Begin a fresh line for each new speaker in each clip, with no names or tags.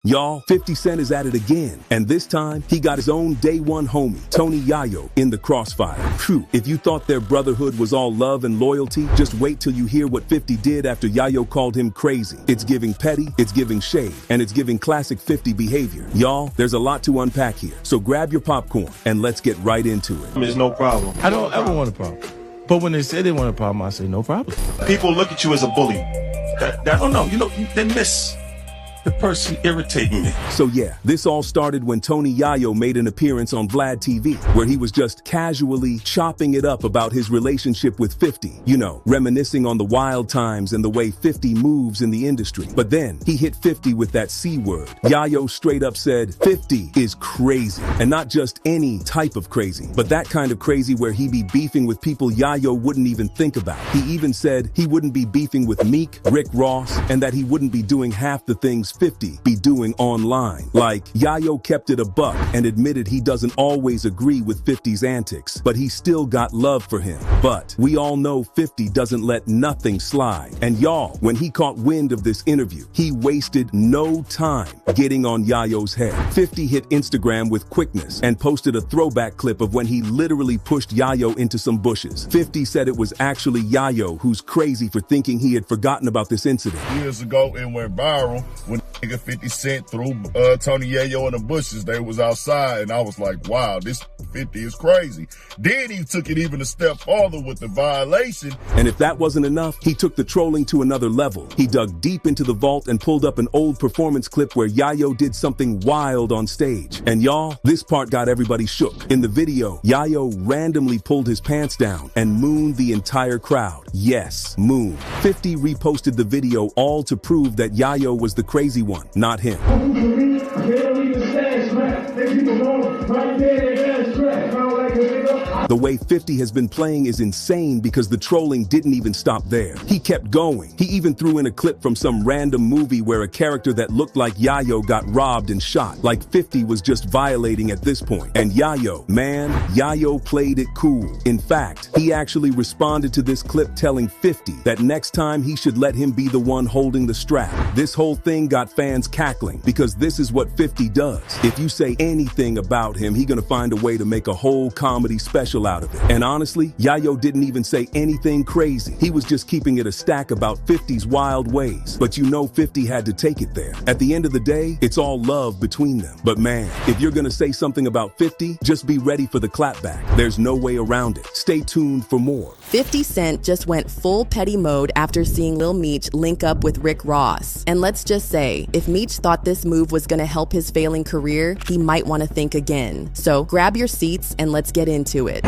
Y'all, 50 Cent is at it again. And this time, he got his own day one homie, Tony Yayo, in the crossfire. Phew, if you thought their brotherhood was all love and loyalty, just wait till you hear what 50 did after Yayo called him crazy. It's giving petty, it's giving shade, and it's giving classic 50 behavior. Y'all, there's a lot to unpack here. So grab your popcorn and let's get right into it.
There's no problem.
I don't ever want a problem. But when they say they want a problem, I say no problem.
People look at you as a bully. They miss the person irritating me.
So yeah, this all started when Tony Yayo made an appearance on Vlad TV, where he was just casually chopping it up about his relationship with 50, reminiscing on the wild times and the way 50 moves in the industry. But then he hit 50 with that C word. Yayo straight up said, 50 is crazy. And not just any type of crazy, but that kind of crazy where he be beefing with people Yayo wouldn't even think about. He even said he wouldn't be beefing with Meek, Rick Ross, and that he wouldn't be doing half the things 50 be doing online. Like, Yayo kept it a buck and admitted he doesn't always agree with 50's antics, but he still got love for him. But we all know 50 doesn't let nothing slide. And y'all, when he caught wind of this interview, he wasted no time getting on Yayo's head. 50 hit Instagram with quickness and posted a throwback clip of when he literally pushed Yayo into some bushes. 50 said it was actually Yayo who's crazy for thinking he had forgotten about this incident.
Years ago, it went viral when nigga 50 Cent threw Tony Yayo in the bushes. They was outside, and I was like, wow, this 50 is crazy. Then he took it even a step farther with the violation.
And if that wasn't enough, he took the trolling to another level. He dug deep into the vault and pulled up an old performance clip where Yayo did something wild on stage. And y'all, this part got everybody shook. In the video, Yayo randomly pulled his pants down and mooned the entire crowd. Yes, mooned. 50 reposted the video, all to prove that Yayo was the crazy one, not him. The way 50 has been playing is insane because the trolling didn't even stop there. He kept going. He even threw in a clip from some random movie where a character that looked like Yayo got robbed and shot, like 50 was just violating at this point. And Yayo played it cool. In fact, he actually responded to this clip telling 50 that next time he should let him be the one holding the strap. This whole thing got fans cackling because this is what 50 does. If you say anything about him, he's gonna find a way to make a whole comedy special out of it. And honestly, Yayo didn't even say anything crazy. He was just keeping it a stack about 50's wild ways. But 50 had to take it there. At the end of the day, it's all love between them. But man, if you're gonna say something about 50, just be ready for the clapback. There's no way around it. Stay tuned for more.
50 Cent just went full petty mode after seeing Lil Meech link up with Rick Ross. And let's just say, if Meech thought this move was gonna help his failing career, he might want to think again. So grab your seats and let's get into it.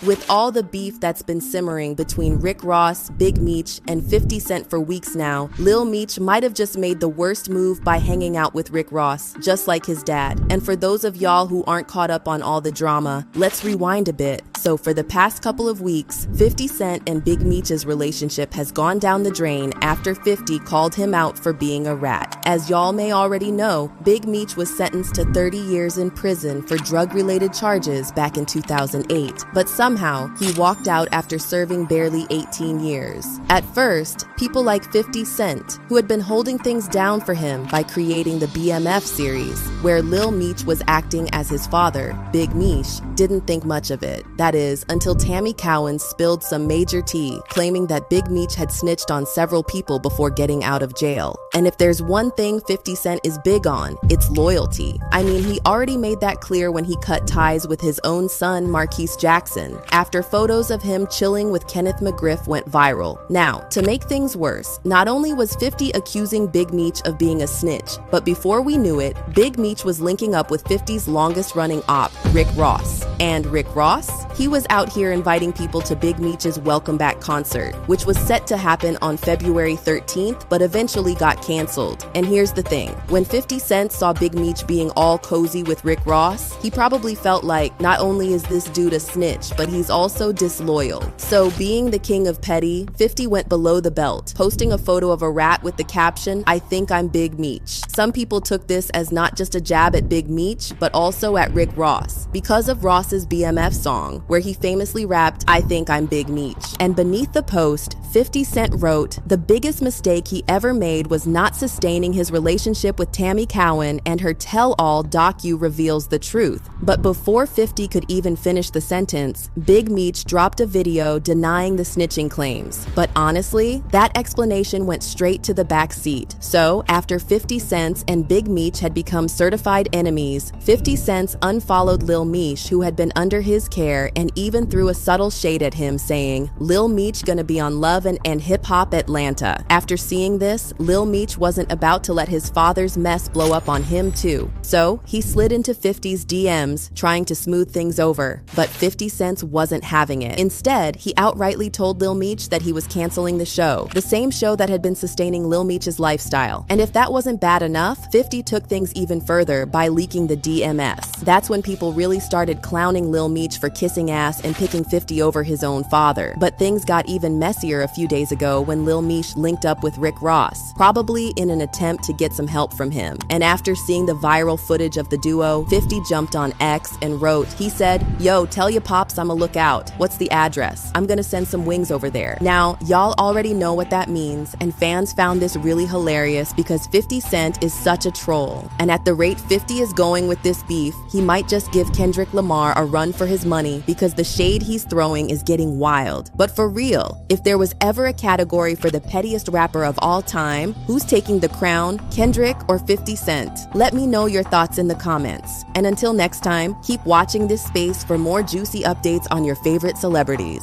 With all the beef that's been simmering between Rick Ross, Big Meech, and 50 Cent for weeks now, Lil Meech might have just made the worst move by hanging out with Rick Ross, just like his dad. And for those of y'all who aren't caught up on all the drama, let's rewind a bit. So for the past couple of weeks, 50 Cent and Big Meech's relationship has gone down the drain after 50 called him out for being a rat. As y'all may already know, Big Meech was sentenced to 30 years in prison for drug-related charges back in 2008, but somehow he walked out after serving barely 18 years. At first, people like 50 Cent, who had been holding things down for him by creating the BMF series, where Lil Meech was acting as his father, Big Meech, didn't think much of it. That is, until Tammy Cowan spilled some major tea, claiming that Big Meech had snitched on several people before getting out of jail. And if there's one thing 50 Cent is big on, it's loyalty. I mean, he already made that clear when he cut ties with his own son, Marquise Jackson, after photos of him chilling with Kenneth McGriff went viral. Now, to make things worse, not only was 50 accusing Big Meech of being a snitch, but before we knew it, Big Meech was linking up with 50's longest-running op, Rick Ross. And Rick Ross? He was out here inviting people to Big Meech's Welcome Back concert, which was set to happen on February 13th, but eventually got canceled. And here's the thing, when 50 Cent saw Big Meech being all cozy with Rick Ross, he probably felt like, not only is this dude a snitch, but he's also disloyal. So being the king of petty, 50 went below the belt, posting a photo of a rat with the caption, "I think I'm Big Meech." Some people took this as not just a jab at Big Meech, but also at Rick Ross, because of Ross's BMF song, where he famously rapped, "I think I'm Big Meech." And beneath the post, 50 Cent wrote, "The biggest mistake he ever made was not sustaining his relationship with Tammy Cowan, and her tell-all docu reveals the truth." But before 50 could even finish the sentence, Big Meech dropped a video denying the snitching claims. But honestly, that explanation went straight to the back seat. So, after 50 Cent and Big Meech had become certified enemies, 50 Cent unfollowed Lil Meech, who had been under his care, and even threw a subtle shade at him, saying, "Lil Meech gonna be on Love and Hip Hop Atlanta." After seeing this, Lil Meech wasn't about to let his father's mess blow up on him too. So, he slid into 50's DMs, trying to smooth things over. But 50 Cent wasn't having it. Instead, he outrightly told Lil Meech that he was canceling the show, the same show that had been sustaining Lil Meech's lifestyle. And if that wasn't bad enough, 50 took things even further by leaking the DMS. That's when people really started clowning Lil Meech for kissing ass and picking 50 over his own father. But things got even messier a few days ago when Lil Meech linked up with Rick Ross, probably in an attempt to get some help from him. And after seeing the viral footage of the duo, 50 jumped on X and wrote, he said, "Yo, tell your pops I'ma look out. What's the address? I'm gonna send some wings over there." Now, y'all already know what that means, and fans found this really hilarious because 50 Cent is such a troll. And at the rate 50 is going with this beef, he might just give Kendrick Lamar a run for his money because the shade he's throwing is getting wild. But for real, if there was ever a category for the pettiest rapper of all time, who's taking the crown, Kendrick or 50 Cent? Let me know your thoughts in the comments. And until next time, keep watching this space for more juicy updates on your favorite celebrities.